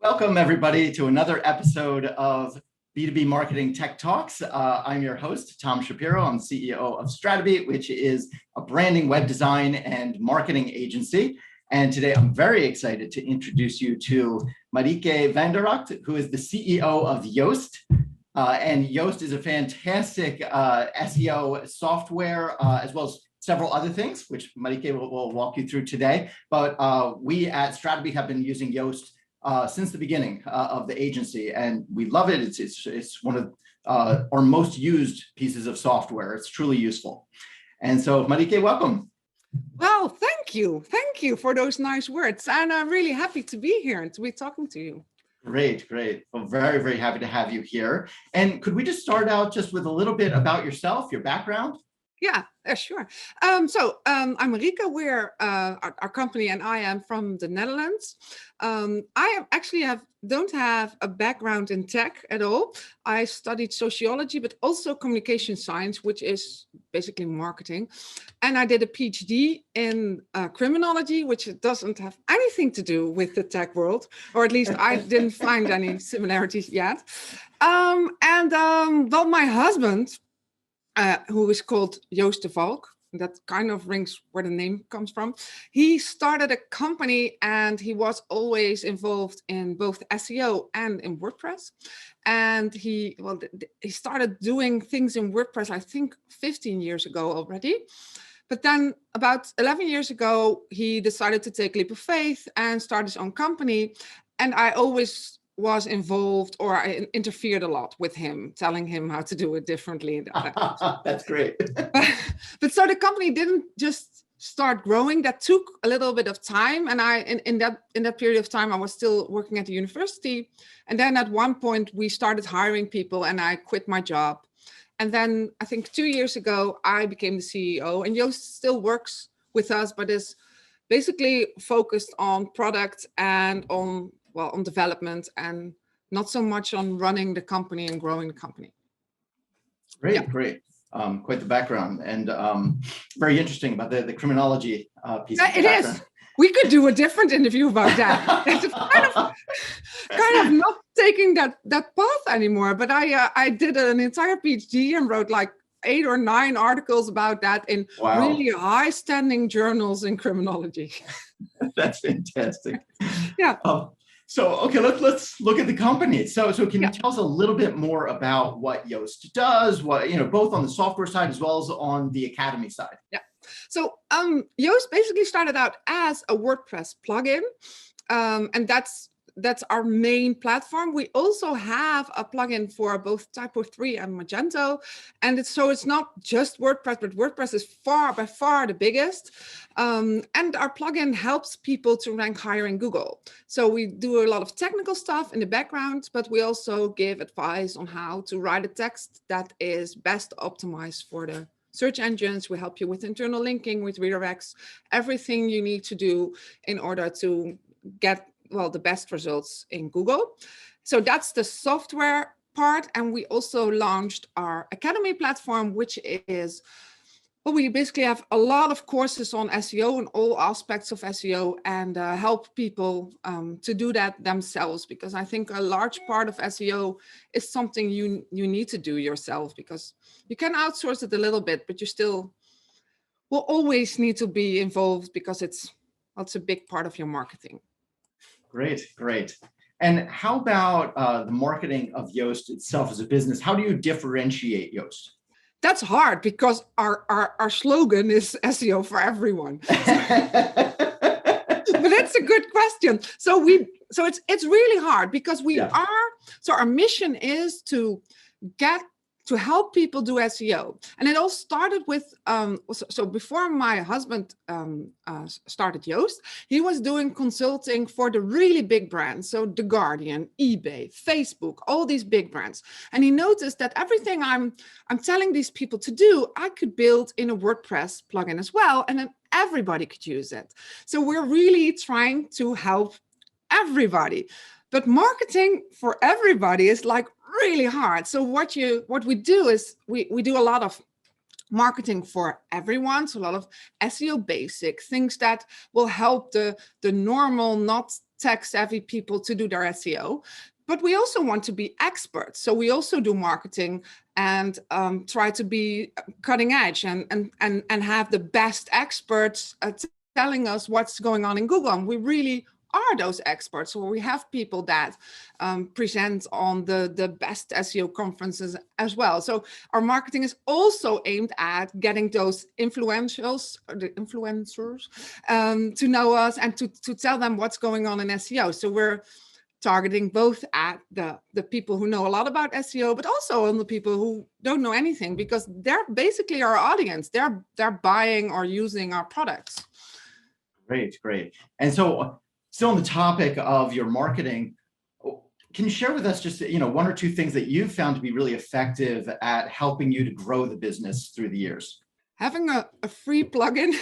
Welcome, everybody, to another episode of B2B Marketing Tech Talks. I'm your host, Tom Shapiro. I'm CEO of Strategy, which is a branding, web design, and marketing agency. And today I'm very excited to introduce you to Marieke van der Rakt, who is the CEO of Yoast. And Yoast is a fantastic SEO software, as well as several other things, which Marieke will walk you through today. But we at Strategy have been using Yoast since the beginning of the agency, and we love it. It's one of our most used pieces of software. It's truly useful. And so, Marieke, welcome. Well, thank you. Thank you for those nice words. And I'm really happy to be here and to be talking to you. Great, great. Well, very, very happy to have you here. And could we just start out just with a little bit about yourself, your background? Yeah, sure. I'm Marieke. We're our company, and I am from the Netherlands. Don't have a background in tech at all. I studied sociology, but also communication science, which is basically marketing. And I did a PhD in criminology, which doesn't have anything to do with the tech world, or at least I didn't find any similarities yet. Well, my husband, who is called Yoast de Valk. That kind of rings where the name comes from. He started a company and he was always involved in both SEO and in WordPress. And he started doing things in WordPress, I think 15 years ago already. But then about 11 years ago, he decided to take a leap of faith and start his own company. And I always was involved, or I interfered a lot with him, telling him how to do it differently. That's great. But so the company didn't just start growing. That took a little bit of time. And in that period of time, I was still working at the university. And then at one point we started hiring people and I quit my job. And then I think 2 years ago, I became the CEO, and Yoast still works with us, but is basically focused on product and on development, and not so much on running the company and growing the company. Great, yeah. Great. Quite the background, and very interesting about the criminology piece. Yeah, it is. We could do a different interview about that. It's kind of not taking that path anymore. But I did an entire PhD and wrote like 8 or 9 articles about that in really high-standing journals in criminology. That's fantastic. Yeah. So, okay, let's look at the company. So can you tell us a little bit more about what Yoast does, both on the software side as well as on the Academy side? Yeah. So Yoast basically started out as a WordPress plugin, and that's our main platform. We also have a plugin for both Typo 3 and Magento. And it's not just WordPress, but WordPress is by far the biggest. And our plugin helps people to rank higher in Google. So we do a lot of technical stuff in the background, but we also give advice on how to write a text that is best optimized for the search engines. We help you with internal linking, with redirects, everything you need to do in order to get the best results in Google. So that's the software part. And we also launched our Academy platform, which is, we basically have a lot of courses on SEO and all aspects of SEO, and help people to do that themselves. Because I think a large part of SEO is something you need to do yourself, because you can outsource it a little bit, but you still will always need to be involved, because it's a big part of your marketing. Great, great. And how about the marketing of Yoast itself as a business? How do you differentiate Yoast? That's hard, because our slogan is SEO for everyone. But that's a good question. So it's really hard, because our mission is to help people do SEO. And it all started with, so before my husband started Yoast, he was doing consulting for the really big brands. So The Guardian, eBay, Facebook, all these big brands. And he noticed that everything I'm telling these people to do, I could build in a WordPress plugin as well. And then everybody could use it. So we're really trying to help everybody. But marketing for everybody is like really hard. So what we do is we do a lot of marketing for everyone. So a lot of SEO basic things that will help the normal, not tech-savvy people to do their SEO. But we also want to be experts. So we also do marketing and try to be cutting edge and have the best experts telling us what's going on in Google. And we really are those experts. So we have people that present on the best SEO conferences as well. So our marketing is also aimed at getting those influencers to know us and to tell them what's going on in SEO. So we're targeting both at the people who know a lot about SEO, but also on the people who don't know anything, because they're basically our audience. They're buying or using our products. Great. And so still on the topic of your marketing, can you share with us just, one or two things that you've found to be really effective at helping you to grow the business through the years? Having a free plugin.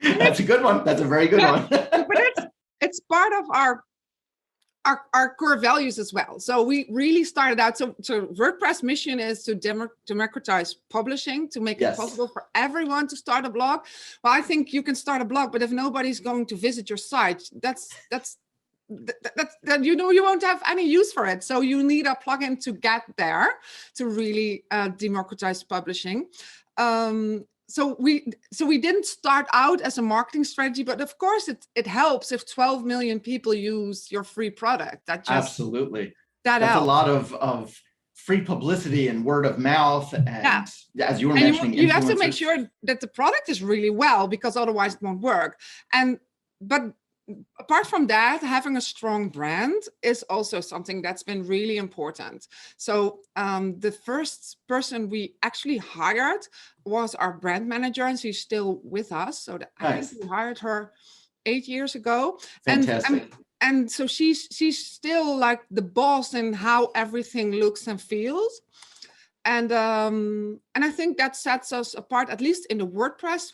That's a good one. That's a very good one. But it's part of our core values as well. So we really started out. So WordPress mission is to democratize publishing, to make it possible for everyone to start a blog. Well, I think you can start a blog, but if nobody's going to visit your site, you won't have any use for it. So you need a plugin to get there, to really democratize publishing. So we didn't start out as a marketing strategy, but of course it helps if 12 million people use your free product. Absolutely. That's helps. A lot of free publicity and word of mouth, and as you were mentioning, you have to make sure that the product is really well, because otherwise it won't work. But apart from that, having a strong brand is also something that's been really important. So the first person we actually hired was our brand manager, and she's still with us. So I think we hired her 8 years ago. Fantastic. And so she's still like the boss in how everything looks and feels. And I think that sets us apart, at least in the WordPress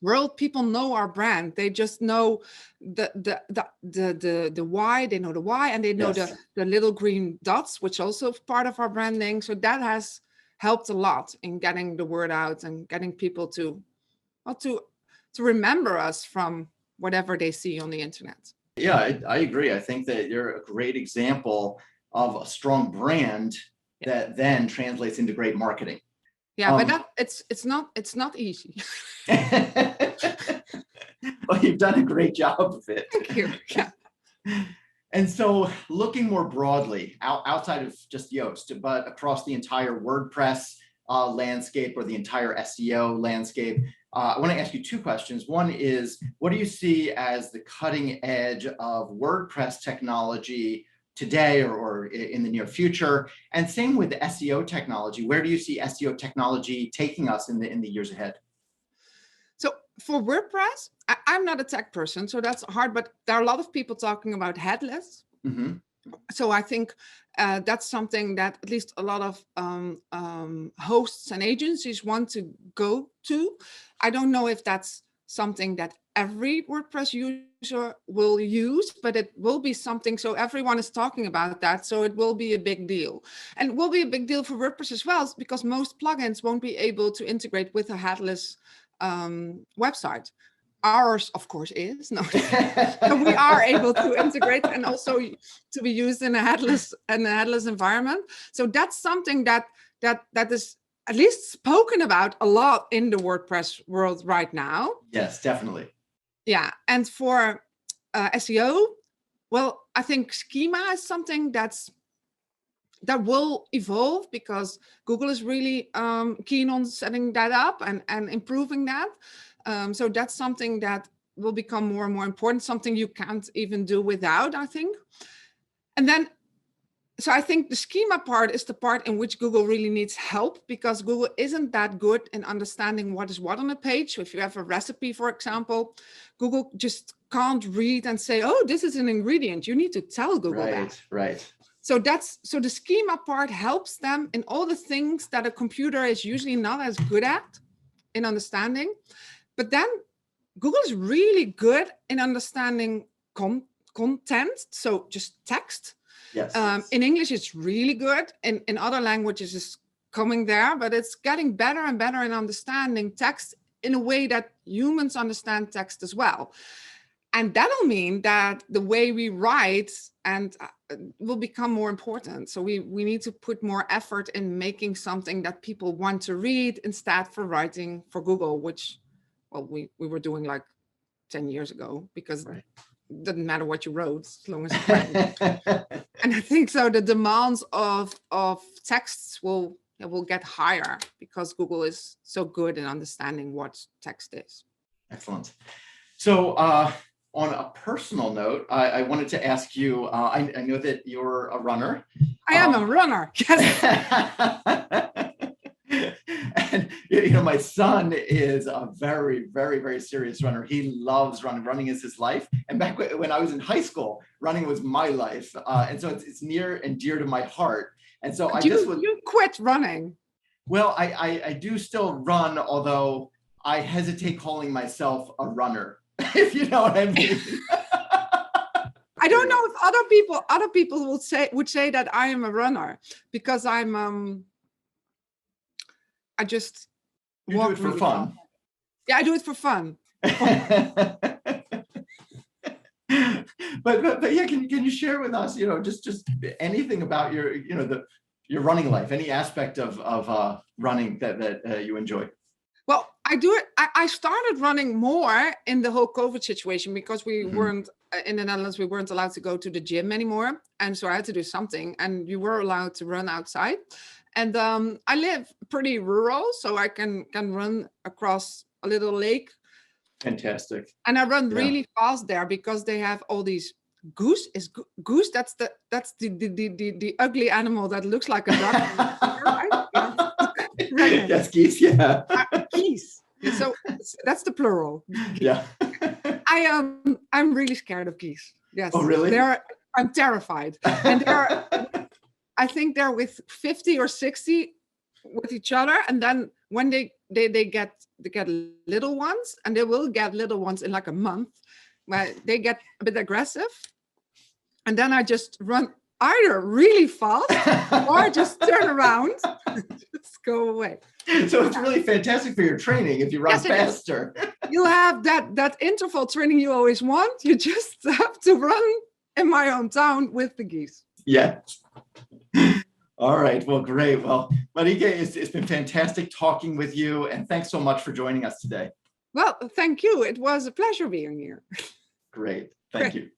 world. People know our brand. They just know the why. They know the why, and they know the little green dots, which also is part of our branding. So that has helped a lot in getting the word out and getting people to remember us from whatever they see on the internet. Yeah, I agree. I think that you're a great example of a strong brand that then translates into great marketing. Yeah, but it's not easy. Well, you've done a great job of it. Thank you. Yeah. And so, looking more broadly, outside of just Yoast, but across the entire WordPress landscape or the entire SEO landscape, I want to ask you two questions. One is, what do you see as the cutting edge of WordPress technology today or in the near future? And same with SEO technology. Where do you see SEO technology taking us in the years ahead? So for WordPress, I'm not a tech person, so that's hard, but there are a lot of people talking about headless. Mm-hmm. So I think that's something that at least a lot of hosts and agencies want to go to. I don't know if that's something that every WordPress user will use, but it will be something. So everyone is talking about that. So it will be a big deal. And it will be a big deal for WordPress as well, because most plugins won't be able to integrate with a headless website. Ours, of course, is. No, so we are able to integrate and also to be used in a headless environment. So that's something that is at least spoken about a lot in the WordPress world right now. Yes, definitely. Yeah, and for SEO, well, I think schema is something that will evolve, because Google is really keen on setting that up and improving that. So that's something that will become more and more important, something you can't even do without, I think. And then, so I think the schema part is the part in which Google really needs help, because Google isn't that good in understanding what is what on a page. So if you have a recipe, for example, Google just can't read and say, oh, this is an ingredient. You need to tell Google that. Right. So the schema part helps them in all the things that a computer is usually not as good at in understanding. But then Google is really good in understanding content, so just text. Yes. In English, it's really good. In other languages, it's coming there, but it's getting better and better in understanding text in a way that humans understand text as well. And that'll mean that the way we write and will become more important. So we need to put more effort in making something that people want to read instead for writing for Google, which, well, we were doing like 10 years ago, because Right. it doesn't matter what you wrote as long as it's right. And I think so the demands of texts will get higher because Google is so good in understanding what text is. Excellent. So on a personal note, I wanted to ask you, I know that you're a runner. I am a runner. Yes. And you know, my son is a very, very, very serious runner. He loves running. Running is his life. And back when I was in high school, running was my life. And so it's near and dear to my heart. And so you quit running. Well, I do still run, although I hesitate calling myself a runner, if you know what I mean. I don't know if other people would say that I am a runner, because I just you do it for fun. Yeah, I do it for fun. But yeah, can you share with us, you know, just anything about your, you know, your running life, any aspect of running that you enjoy? Well, I do it. I started running more in the whole COVID situation, because we weren't in the Netherlands. We weren't allowed to go to the gym anymore, and so I had to do something. And you were allowed to run outside. And I live pretty rural, so I can run across a little lake. Fantastic. And I run really fast there because they have all these goose. Is goose? That's the ugly animal that looks like a duck. Right? Yeah. Yes, geese. Yeah. Geese. So that's the plural. Yeah. I'm really scared of geese. Yes. Oh, really? I'm terrified. And I think they're with 50 or 60 with each other, and then when they get little ones, and they will get little ones in like a month, where they get a bit aggressive, and then I just run either really fast or just turn around, just go away. So it's really fantastic for your training if you run faster. You'll have that interval training you always want. You just have to run in my hometown with the geese. Yeah. All right. Well, great. Well, Marieke, it's been fantastic talking with you, and thanks so much for joining us today. Well, thank you. It was a pleasure being here. Great. Thank you.